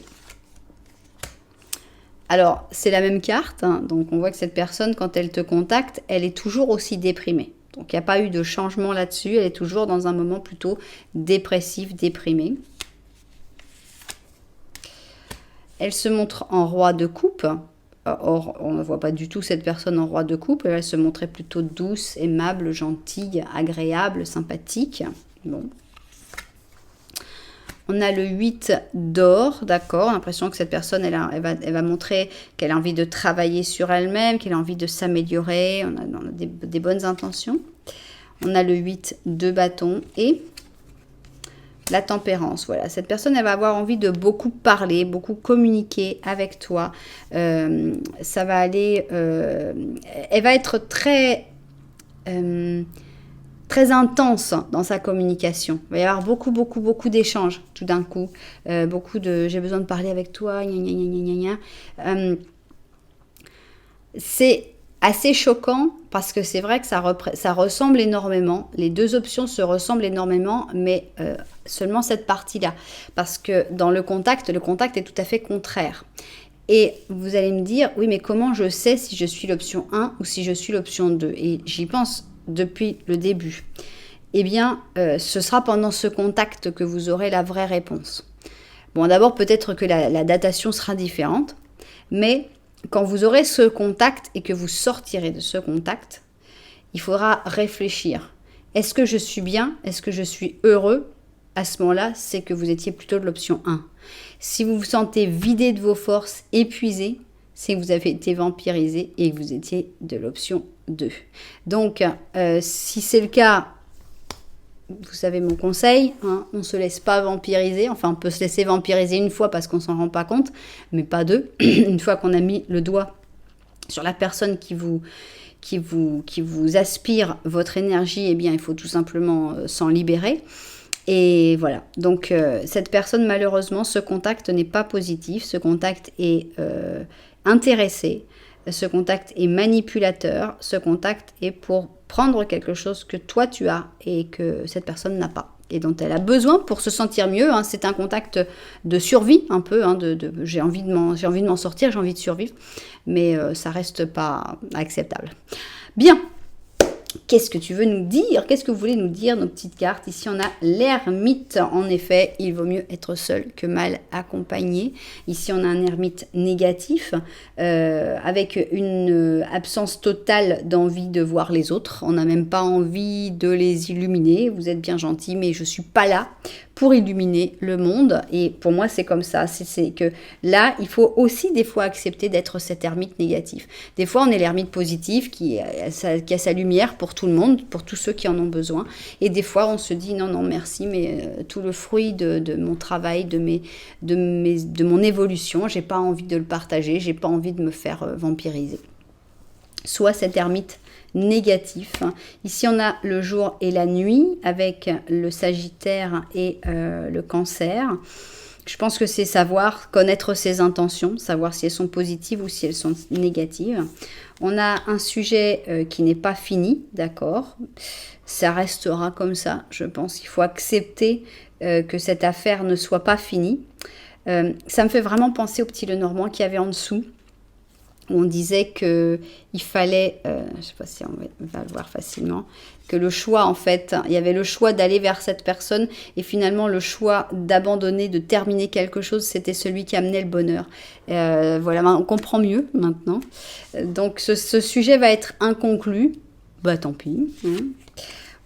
Alors, c'est la même carte. Donc, on voit que cette personne, quand elle te contacte, elle est toujours aussi déprimée. Donc, il n'y a pas eu de changement là-dessus. Elle est toujours dans un moment plutôt dépressif, déprimé. Elle se montre en roi de coupe. Or, on ne voit pas du tout cette personne en roi de coupe. Elle se montrait plutôt douce, aimable, gentille, agréable, sympathique. Bon. On a le 8 d'or, d'accord. On a l'impression que cette personne, elle va montrer qu'elle a envie de travailler sur elle-même, qu'elle a envie de s'améliorer. On a des bonnes intentions. On a le 8 de bâton et... la tempérance, voilà. Cette personne, elle va avoir envie de beaucoup parler, beaucoup communiquer avec toi. Ça va aller... elle va être très intense dans sa communication. Il va y avoir beaucoup d'échanges tout d'un coup. Beaucoup de « j'ai besoin de parler avec toi », gna gna gna. C'est assez choquant parce que c'est vrai que ça ressemble énormément. Les deux options se ressemblent énormément, mais seulement cette partie-là. Parce que dans le contact est tout à fait contraire. Et vous allez me dire, oui, mais comment je sais si je suis l'option 1 ou si je suis l'option 2? Et j'y pense depuis le début. Eh bien, ce sera pendant ce contact que vous aurez la vraie réponse. Bon, d'abord, peut-être que la datation sera différente, mais... quand vous aurez ce contact et que vous sortirez de ce contact, il faudra réfléchir. Est-ce que je suis bien? Est-ce que je suis heureux? À ce moment-là, c'est que vous étiez plutôt de l'option 1. Si vous vous sentez vidé de vos forces, épuisé, c'est que vous avez été vampirisé et que vous étiez de l'option 2. Donc, si c'est le cas, vous savez mon conseil, on ne se laisse pas vampiriser. Enfin, on peut se laisser vampiriser une fois parce qu'on ne s'en rend pas compte, mais pas deux. Une fois qu'on a mis le doigt sur la personne qui vous qui vous aspire votre énergie, eh bien, il faut tout simplement s'en libérer. Et voilà, donc cette personne, malheureusement, ce contact n'est pas positif, ce contact est intéressé, ce contact est manipulateur, ce contact est pour prendre quelque chose que toi tu as et que cette personne n'a pas et dont elle a besoin pour se sentir mieux. Hein. C'est un contact de survie un peu, hein, j'ai envie de m'en sortir, j'ai envie de survivre, mais ça reste pas acceptable. Bien. Qu'est-ce que tu veux nous dire? Qu'est-ce que vous voulez nous dire, nos petites cartes? Ici, on a l'ermite. En effet, il vaut mieux être seul que mal accompagné. Ici, on a un ermite négatif avec une absence totale d'envie de voir les autres. On n'a même pas envie de les illuminer. Vous êtes bien gentil, mais je ne suis pas là pour illuminer le monde. Et pour moi, c'est comme ça. C'est que là, il faut aussi des fois accepter d'être cet ermite négatif. Des fois, on est l'ermite positif qui a sa lumière pour tout le monde, pour tous ceux qui en ont besoin. Et des fois, on se dit non, non, merci, mais tout le fruit de mon travail, de mon évolution, j'ai pas envie de le partager, j'ai pas envie de me faire vampiriser. Soit cet ermite négatif. Ici, on a le jour et la nuit avec le Sagittaire et le Cancer. Je pense que c'est savoir connaître ses intentions, savoir si elles sont positives ou si elles sont négatives. On a un sujet qui n'est pas fini, d'accord? Ça restera comme ça, je pense. Il faut accepter que cette affaire ne soit pas finie. Ça me fait vraiment penser au petit Lenormand qu'il y avait en dessous, où on disait qu'il fallait, je ne sais pas si on va le voir facilement, que le choix, en fait, il y avait le choix d'aller vers cette personne et finalement le choix d'abandonner, de terminer quelque chose, c'était celui qui amenait le bonheur. Voilà, on comprend mieux maintenant. Donc ce sujet va être inconclu, bah tant pis. Hein.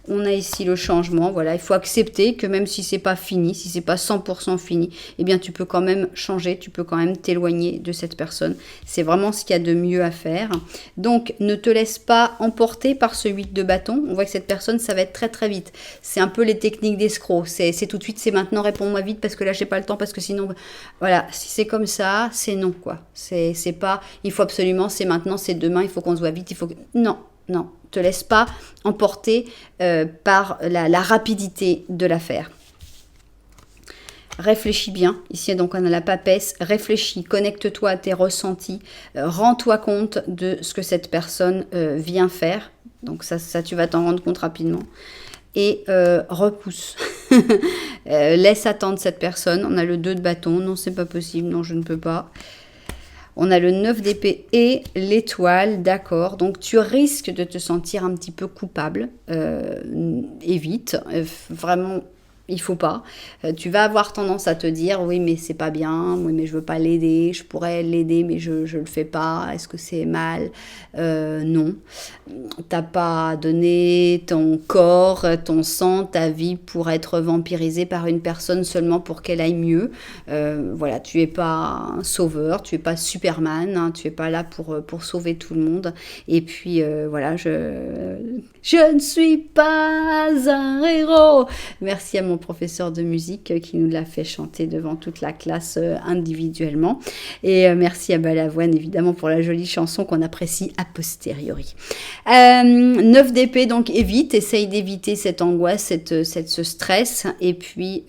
On a ici le changement, voilà, il faut accepter que même si c'est pas fini, si c'est pas 100% fini, eh bien tu peux quand même changer, tu peux quand même t'éloigner de cette personne. C'est vraiment ce qu'il y a de mieux à faire. Donc ne te laisse pas emporter par ce 8 de bâton. On voit que cette personne, ça va être très très vite. C'est un peu les techniques d'escroc, c'est tout de suite, c'est maintenant, réponds-moi vite parce que là j'ai pas le temps, parce que sinon, voilà, si c'est comme ça, c'est non quoi. C'est pas, il faut absolument, c'est maintenant, c'est demain, il faut qu'on se voit vite, il faut que... Non. Non, te laisse pas emporter par la rapidité de l'affaire. Réfléchis bien. Ici, donc, on a la papesse. Réfléchis, connecte-toi à tes ressentis. Rends-toi compte de ce que cette personne vient faire. Donc, ça, tu vas t'en rendre compte rapidement. Et repousse. Laisse attendre cette personne. On a le 2 de bâton. Non, c'est pas possible. Non, je ne peux pas. On a le 9 d'épée et l'étoile, d'accord. Donc, tu risques de te sentir un petit peu coupable. Évite. Vraiment, il faut pas. Tu vas avoir tendance à te dire, oui, mais c'est pas bien. Oui, mais je veux pas l'aider. Je pourrais l'aider, mais je le fais pas. Est-ce que c'est mal? Non. T'as pas donné ton corps, ton sang, ta vie pour être vampirisé par une personne seulement pour qu'elle aille mieux. Voilà, tu es pas un sauveur, tu es pas Superman, hein, tu es pas là pour sauver tout le monde. Et puis voilà, je ne suis pas un héros. Merci à mon professeur de musique qui nous l'a fait chanter devant toute la classe individuellement. Et merci à Balavoine évidemment pour la jolie chanson qu'on apprécie a posteriori. 9 d'épée, donc essaye d'éviter cette angoisse, ce stress. Et puis,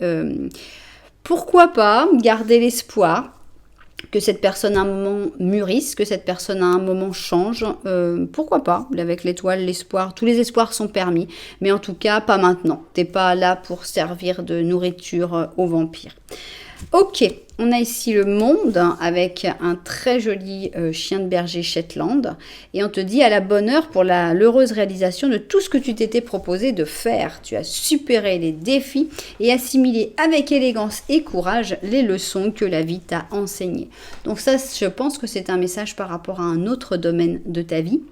pourquoi pas garder l'espoir que cette personne à un moment mûrisse, que cette personne à un moment change. Pourquoi pas? Avec l'étoile, l'espoir, tous les espoirs sont permis. Mais en tout cas, pas maintenant. T'es pas là pour servir de nourriture aux vampires. Ok, on a ici le monde avec un très joli chien de berger Shetland et on te dit à la bonne heure pour l'heureuse réalisation de tout ce que tu t'étais proposé de faire. Tu as supéré les défis et assimilé avec élégance et courage les leçons que la vie t'a enseignées. Donc ça, je pense que c'est un message par rapport à un autre domaine de ta vie.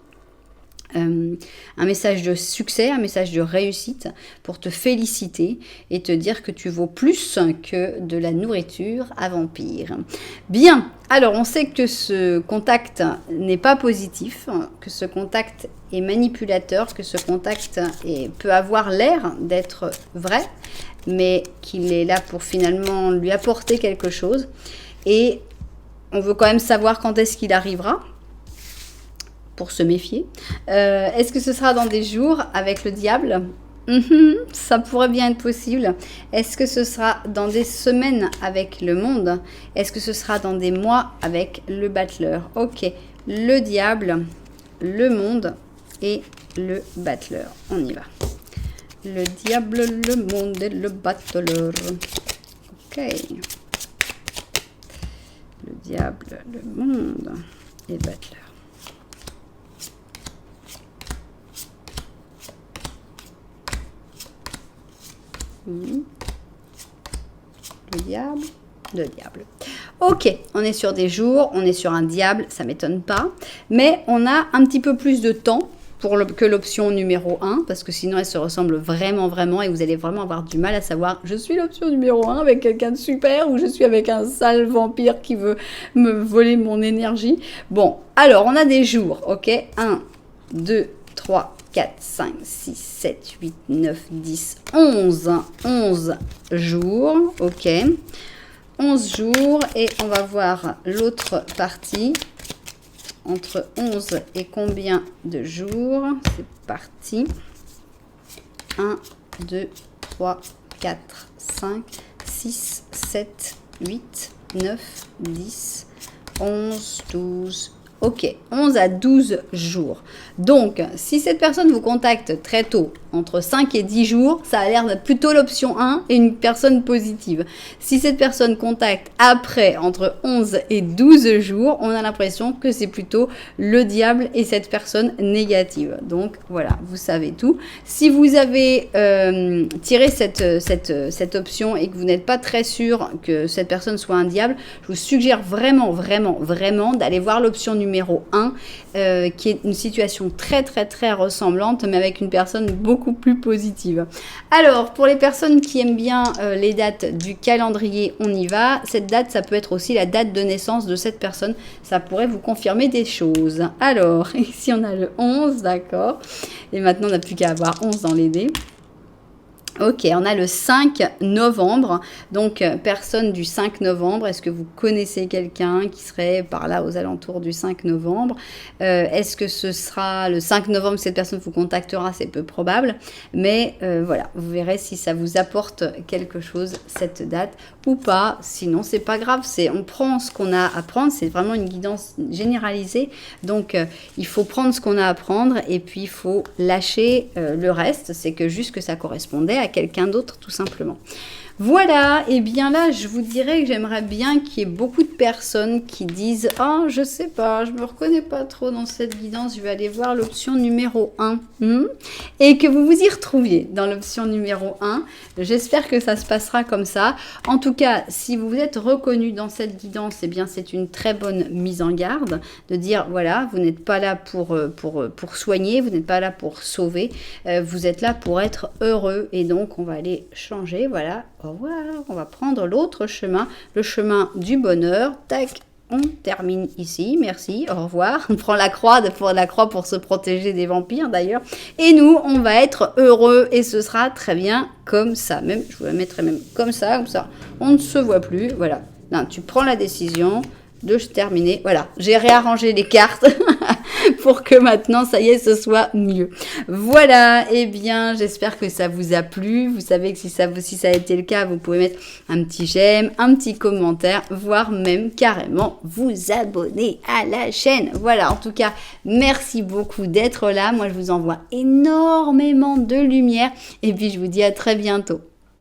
Un message de succès, un message de réussite pour te féliciter et te dire que tu vaux plus que de la nourriture à vampire. Bien, alors on sait que ce contact n'est pas positif, que ce contact est manipulateur, que ce contact peut avoir l'air d'être vrai, mais qu'il est là pour finalement lui apporter quelque chose. Et on veut quand même savoir quand est-ce qu'il arrivera. pour se méfier. Est-ce que ce sera dans des jours avec le diable? Ça pourrait bien être possible. Est-ce que ce sera dans des semaines avec le monde? Est-ce que ce sera dans des mois avec le battleur? Ok, le diable, le monde et le battleur. On y va. Le diable, le monde et le battleur. Ok. Le diable, le monde et le battleur. Le diable, le diable. Ok, on est sur des jours, on est sur un diable, ça m'étonne pas. Mais on a un petit peu plus de temps que l'option numéro 1, parce que sinon elle se ressemble vraiment, vraiment, et vous allez vraiment avoir du mal à savoir, je suis l'option numéro 1 avec quelqu'un de super, ou je suis avec un sale vampire qui veut me voler mon énergie. Bon, alors on a des jours, ok, 1, 2, 3, 4, 5, 6, 7, 8, 9, 10, 11. 11 jours, ok. 11 jours, et on va voir l'autre partie. Entre 11 et combien de jours? C'est parti. 1, 2, 3, 4, 5, 6, 7, 8, 9, 10, 11, 12. Ok, 11 à 12 jours. Donc, si cette personne vous contacte très tôt, entre 5 et 10 jours, ça a l'air d'être plutôt l'option 1 et une personne positive. Si cette personne contacte après, entre 11 et 12 jours, on a l'impression que c'est plutôt le diable et cette personne négative. Donc, voilà, vous savez tout. Si vous avez tiré cette option et que vous n'êtes pas très sûr que cette personne soit un diable, je vous suggère vraiment, vraiment, vraiment d'aller voir l'option numéro 1, qui est une situation très, très, très ressemblante, mais avec une personne beaucoup plus positive. Alors, pour les personnes qui aiment bien les dates du calendrier, on y va. Cette date, ça peut être aussi la date de naissance de cette personne. Ça pourrait vous confirmer des choses. Alors, ici, on a le 11, d'accord. Et maintenant, on n'a plus qu'à avoir 11 dans les dés. Ok, on a le 5 novembre, donc personne du 5 novembre. Est-ce que vous connaissez quelqu'un qui serait par là aux alentours du 5 novembre? Est-ce que ce sera le 5 novembre que cette personne vous contactera? C'est peu probable, mais voilà, vous verrez si ça vous apporte quelque chose cette date ou pas. Sinon, c'est pas grave, on prend ce qu'on a à prendre, c'est vraiment une guidance généralisée, donc il faut prendre ce qu'on a à prendre et puis il faut lâcher le reste, c'est que juste que ça correspondait à quelqu'un d'autre tout simplement. Voilà, et bien là, je vous dirais que j'aimerais bien qu'il y ait beaucoup de personnes qui disent « Ah, je sais pas, je me reconnais pas trop dans cette guidance, je vais aller voir l'option numéro 1. Et que vous vous y retrouviez dans l'option numéro 1. J'espère que ça se passera comme ça. En tout cas, si vous vous êtes reconnu dans cette guidance, eh bien, c'est une très bonne mise en garde de dire « Voilà, vous n'êtes pas là pour soigner, vous n'êtes pas là pour sauver, vous êtes là pour être heureux. » Et donc, on va aller changer, voilà. Au revoir, on va prendre l'autre chemin, le chemin du bonheur. Tac, on termine ici, merci, au revoir. On prend la croix pour se protéger des vampires d'ailleurs. Et nous, on va être heureux et ce sera très bien comme ça. Même, je vous la mettrai même comme ça. On ne se voit plus, voilà. Là, tu prends la décision de terminer. Voilà, j'ai réarrangé les cartes pour que maintenant, ça y est, ce soit mieux. Voilà, eh bien, j'espère que ça vous a plu. Vous savez que si ça a été le cas, vous pouvez mettre un petit j'aime, un petit commentaire, voire même carrément vous abonner à la chaîne. Voilà, en tout cas, merci beaucoup d'être là. Moi, je vous envoie énormément de lumière et puis je vous dis à très bientôt.